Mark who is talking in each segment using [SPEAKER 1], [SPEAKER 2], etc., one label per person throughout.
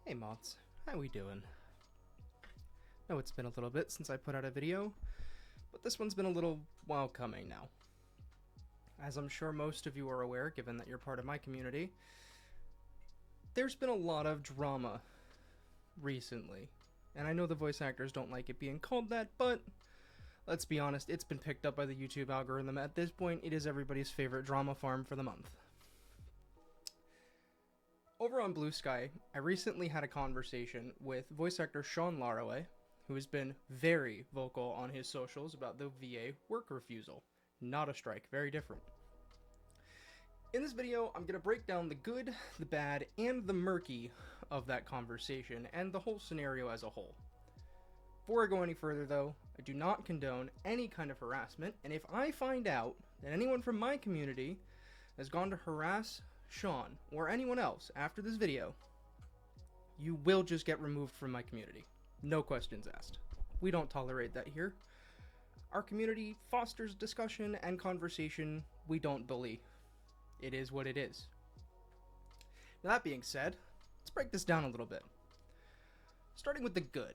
[SPEAKER 1] Hey mods, how we doing? Know it's been a little bit since I put out a video, but this one's been a little while coming now. As I'm sure most of you are aware, given that you're part of my community, there's been a lot of drama recently. And I know the voice actors don't like it being called that, but let's be honest, it's been picked up by the YouTube algorithm. At this point, it is everybody's favorite drama farm for the month. Over on Bluesky, I recently had a conversation with voice actor Sean Laraway, who has been very vocal on his socials about the VA work refusal. Not a strike, very different. In this video, I'm going to break down the good, the bad, and the murky of that conversation, and the whole scenario as a whole. Before I go any further though, I do not condone any kind of harassment, and if I find out that anyone from my community has gone to harass Sean or anyone else after this video, you will just get removed from my community. No questions asked. We don't tolerate that here. Our community fosters discussion and conversation. We don't bully. It is what it is. Now, that being said, let's break this down a little bit. Starting with the good.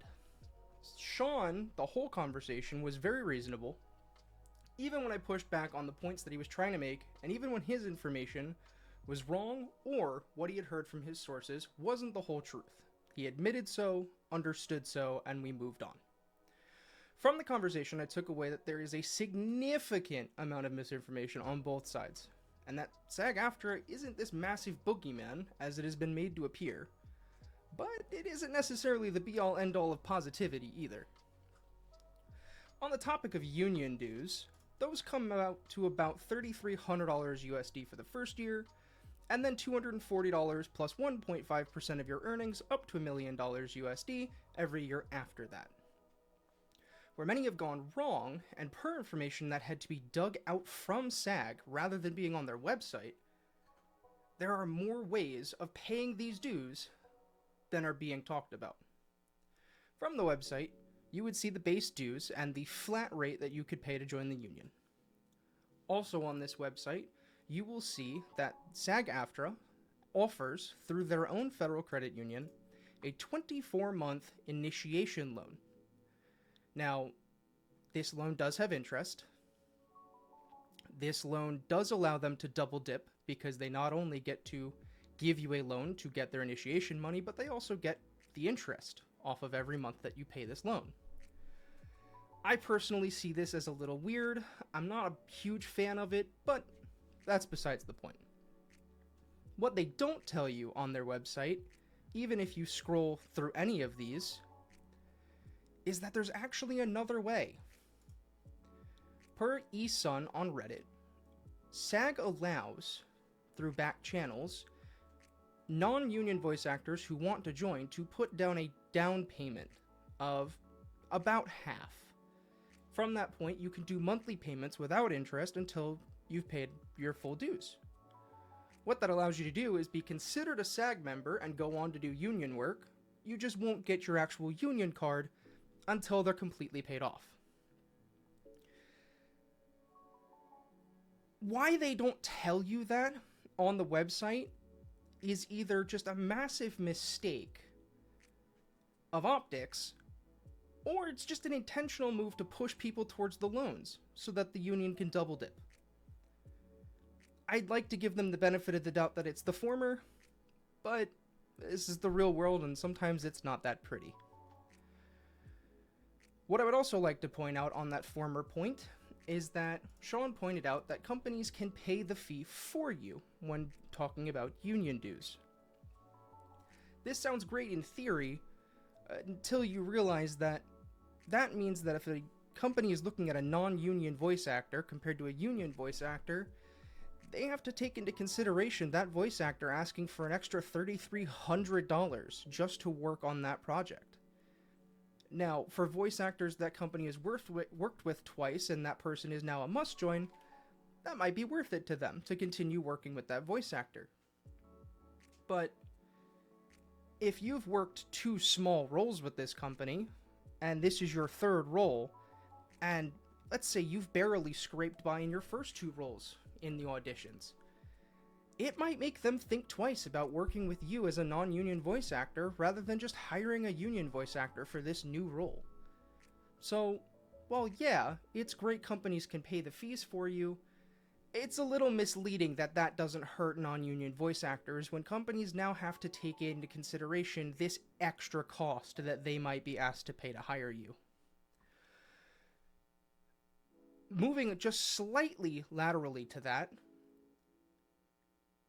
[SPEAKER 1] Sean, the whole conversation was very reasonable, even when I pushed back on the points that he was trying to make, and even when his information was wrong, or what he had heard from his sources wasn't the whole truth. He admitted so, understood so, and we moved on. From the conversation, I took away that there is a significant amount of misinformation on both sides, and that SAG-AFTRA isn't this massive boogeyman as it has been made to appear, but it isn't necessarily the be-all end-all of positivity either. On the topic of union dues, those come out to about $3,300 USD for the first year, and then $240 plus 1.5% of your earnings up to $1 million USD every year after that. Where many have gone wrong, and per information that had to be dug out from SAG rather than being on their website, there are more ways of paying these dues than are being talked about. From the website, you would see the base dues and the flat rate that you could pay to join the union. Also on this website, you will see that SAG-AFTRA offers, through their own federal credit union, a 24-month initiation loan. Now, this loan does have interest. This loan does allow them to double dip, because they not only get to give you a loan to get their initiation money, but they also get the interest off of every month that you pay this loan. I personally see this as a little weird. I'm not a huge fan of it, but that's besides the point. What they don't tell you on their website, even if you scroll through any of these, is that there's actually another way. Per eSun on Reddit, SAG allows, through back channels, non-union voice actors who want to join to put down a down payment of about half. From that point, you can do monthly payments without interest until you've paid your full dues. What that allows you to do is be considered a SAG member and go on to do union work. You just won't get your actual union card until they're completely paid off. Why they don't tell you that on the website is either just a massive mistake of optics, or it's just an intentional move to push people towards the loans so that the union can double dip. I'd like to give them the benefit of the doubt that it's the former, but this is the real world and sometimes it's not that pretty. What I would also like to point out on that former point is that Sean pointed out that companies can pay the fee for you when talking about union dues. This sounds great in theory until you realize that that means that if a company is looking at a non-union voice actor compared to a union voice actor, they have to take into consideration that voice actor asking for an extra $3,300 just to work on that project. Now, for voice actors that company has worked with twice and that person is now a must join, that might be worth it to them to continue working with that voice actor. But if you've worked 2 small roles with this company, and this is your 3rd role, and let's say you've barely scraped by in your first 2 roles in the auditions, it might make them think twice about working with you as a non-union voice actor rather than just hiring a union voice actor for this new role. So, while yeah, it's great companies can pay the fees for you, it's a little misleading that that doesn't hurt non-union voice actors when companies now have to take into consideration this extra cost that they might be asked to pay to hire you. Moving just slightly laterally to that,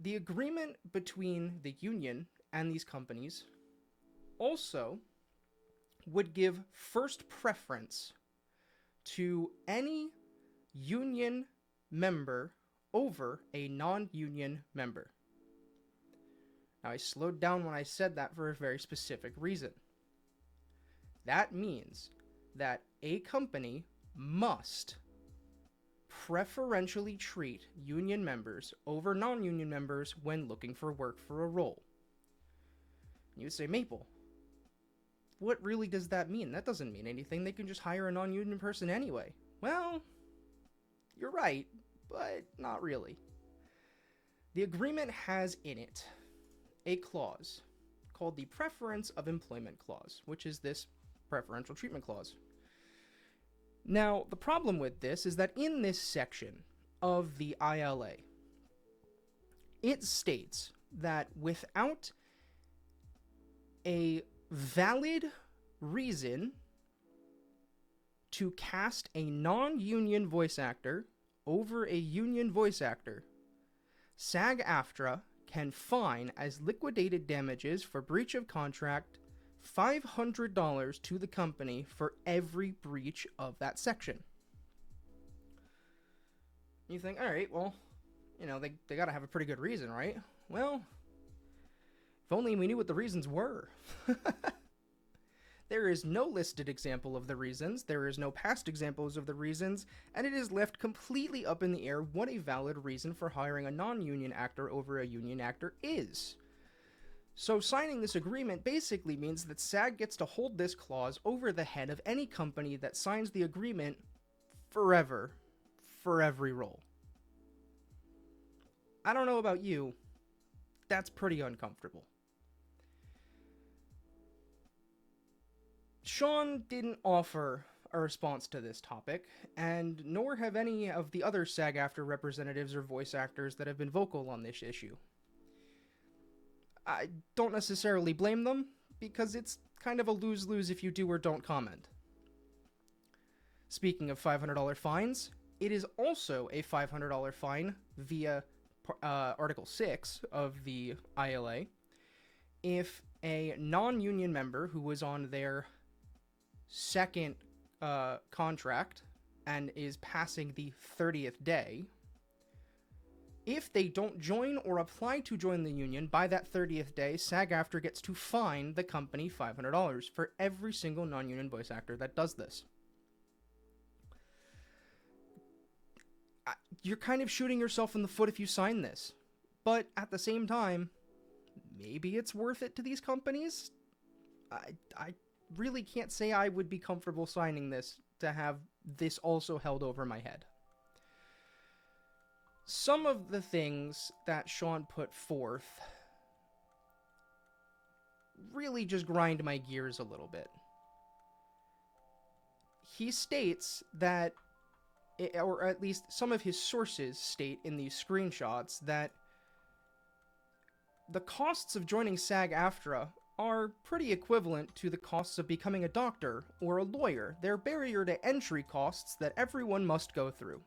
[SPEAKER 1] the agreement between the union and these companies also would give first preference to any union member over a non-union member. Now, I slowed down when I said that for a very specific reason. That means that a company must preferentially treat union members over non-union members when looking for work for a role. You would say, Maple, what really does that mean? That doesn't mean anything. They can just hire a non-union person anyway. Well, you're right, but not really. The agreement has in it a clause called the Preference of Employment Clause, which is this preferential treatment clause. Now, the problem with this is that in this section of the ILA, it states that without a valid reason to cast a non-union voice actor over a union voice actor, SAG-AFTRA can fine as liquidated damages for breach of contract $500 to the company for every breach of that section. You think, all right, well, you know, they got to have a pretty good reason, right? Well, if only we knew what the reasons were. There is no listed example of the reasons, there is no past examples of the reasons, and it is left completely up in the air what a valid reason for hiring a non-union actor over a union actor is. So signing this agreement basically means that SAG gets to hold this clause over the head of any company that signs the agreement forever, for every role. I don't know about you, that's pretty uncomfortable. Sean didn't offer a response to this topic, and nor have any of the other SAG-AFTRA representatives or voice actors that have been vocal on this issue. I don't necessarily blame them, because it's kind of a lose-lose if you do or don't comment. Speaking of $500 fines, it is also a $500 fine via Article 6 of the ILA if a non-union member who was on their second contract and is passing the 30th day, if they don't join or apply to join the union by that 30th day, SAG-AFTRA gets to fine the company $500 for every single non-union voice actor that does this. You're kind of shooting yourself in the foot if you sign this, but at the same time, maybe it's worth it to these companies? I really can't say I would be comfortable signing this to have this also held over my head. Some of the things that Sean put forth really just grind my gears a little bit. He states that, or at least some of his sources state in these screenshots, that the costs of joining SAG-AFTRA are pretty equivalent to the costs of becoming a doctor or a lawyer. They're barrier to entry costs that everyone must go through.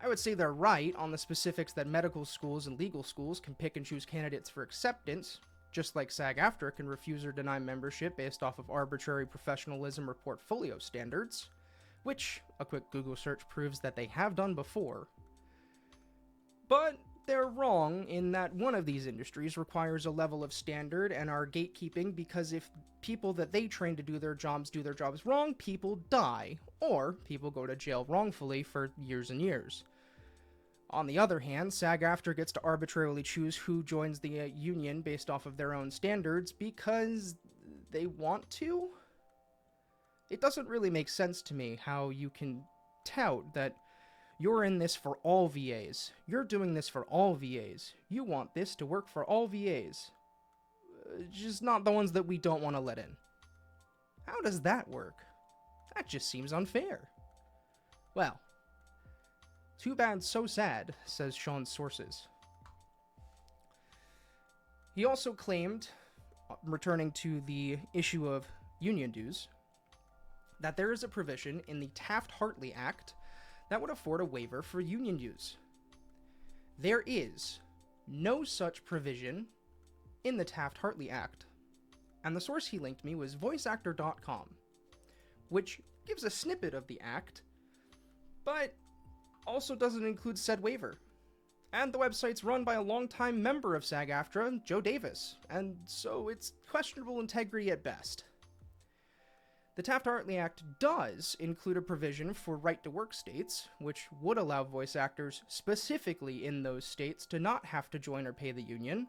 [SPEAKER 1] I would say they're right on the specifics that medical schools and legal schools can pick and choose candidates for acceptance, just like SAG-AFTRA can refuse or deny membership based off of arbitrary professionalism or portfolio standards, which a quick Google search proves that they have done before. But they're wrong in that one of these industries requires a level of standard and are gatekeeping, because if people that they train to do their jobs wrong, people die, or people go to jail wrongfully for years and years. On the other hand, SAG-AFTRA gets to arbitrarily choose who joins the union based off of their own standards because they want to? It doesn't really make sense to me how you can tout that You're in this for all VAs. You're doing this for all VAs. You want this to work for all VAs. Just not the ones that we don't want to let in. How does that work? That just seems unfair. Well, too bad, so sad, says Sean's sources. He also claimed, returning to the issue of union dues, that there is a provision in the Taft-Hartley Act that would afford a waiver for union dues. There is no such provision in the Taft-Hartley Act, and the source he linked me was voiceactor.com, which gives a snippet of the act, but also doesn't include said waiver. And the website's run by a longtime member of SAG-AFTRA, Joe Davis, and so it's questionable integrity at best. The Taft-Hartley Act does include a provision for right-to-work states, which would allow voice actors specifically in those states to not have to join or pay the union.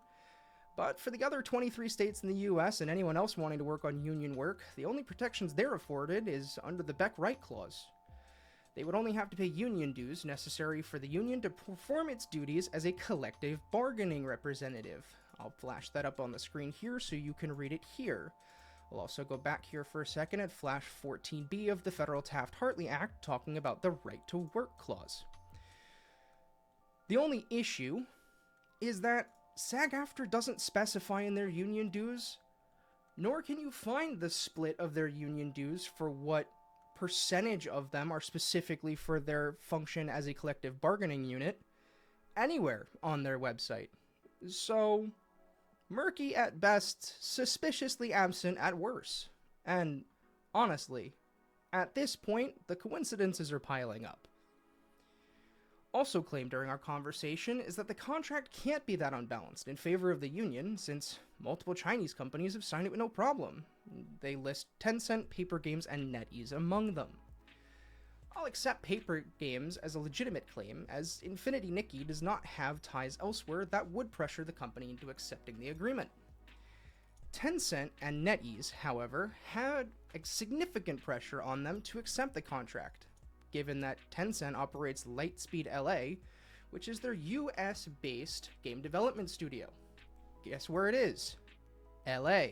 [SPEAKER 1] But for the other 23 states in the US and anyone else wanting to work on union work, the only protections they're afforded is under the Beck Right Clause. They would only have to pay union dues necessary for the union to perform its duties as a collective bargaining representative. I'll flash that up on the screen here so you can read it here. We'll also go back here for a second and flash 14B of the Federal Taft-Hartley Act talking about the Right to Work Clause. The only issue is that SAG-AFTRA doesn't specify in their union dues, nor can you find the split of their union dues for what percentage of them are specifically for their function as a collective bargaining unit anywhere on their website. So, murky at best, suspiciously absent at worst. And honestly, at this point, the coincidences are piling up. Also claimed during our conversation is that the contract can't be that unbalanced in favor of the union, since multiple Chinese companies have signed it with no problem. They list Tencent, Paper Games, and NetEase among them. I'll accept Paper Games as a legitimate claim, as Infinity Nikki does not have ties elsewhere that would pressure the company into accepting the agreement. Tencent and NetEase, however, had a significant pressure on them to accept the contract, given that Tencent operates Lightspeed LA, which is their US-based game development studio. Guess where it is? LA.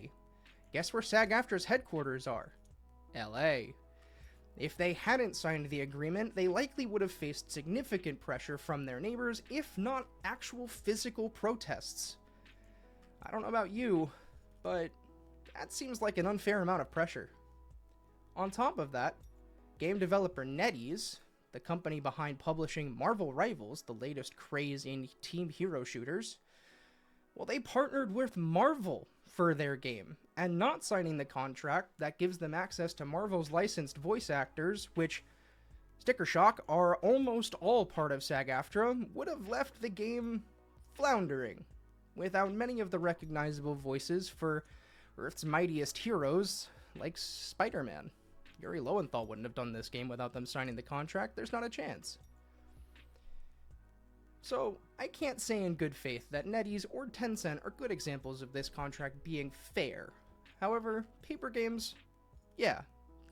[SPEAKER 1] Guess where SAG-AFTRA's headquarters are? LA. If they hadn't signed the agreement, they likely would have faced significant pressure from their neighbors, if not actual physical protests. I don't know about you, but that seems like an unfair amount of pressure. On top of that, game developer NetEase, the company behind publishing Marvel Rivals, the latest craze in team hero shooters, well, they partnered with Marvel for their game, and not signing the contract that gives them access to Marvel's licensed voice actors, which, sticker shock, are almost all part of SAG-AFTRA, would have left the game floundering, without many of the recognizable voices for Earth's mightiest heroes, like Spider-Man. Yuri Lowenthal wouldn't have done this game without them signing the contract. There's not a chance. So, I can't say in good faith that NetEase or Tencent are good examples of this contract being fair. However, Paper Games, yeah,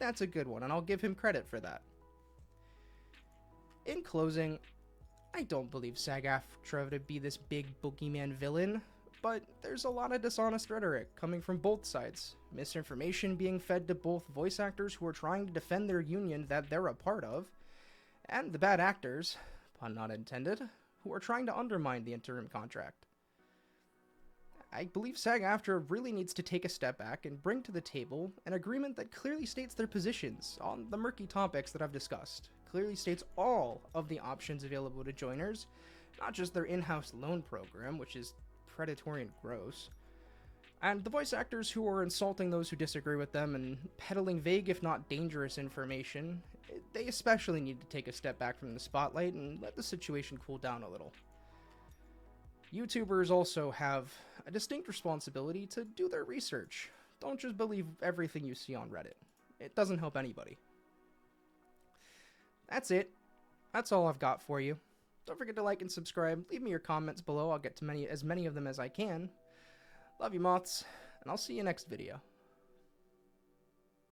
[SPEAKER 1] that's a good one, and I'll give him credit for that. In closing, I don't believe SAG-AFTRA to be this big boogeyman villain, but there's a lot of dishonest rhetoric coming from both sides. Misinformation being fed to both voice actors who are trying to defend their union that they're a part of, and the bad actors, pun not intended, who are trying to undermine the interim contract. I believe SAG-AFTRA really needs to take a step back and bring to the table an agreement that clearly states their positions on the murky topics that I've discussed, clearly states all of the options available to joiners, not just their in-house loan program, which is predatory and gross, and the voice actors who are insulting those who disagree with them and peddling vague if not dangerous information. They especially need to take a step back from the spotlight and let the situation cool down a little. YouTubers also have a distinct responsibility to do their research. Don't just believe everything you see on Reddit. It doesn't help anybody. That's it. That's all I've got for you. Don't forget to like and subscribe. Leave me your comments below. I'll get to as many of them as I can. Love you, moths, and I'll see you next video.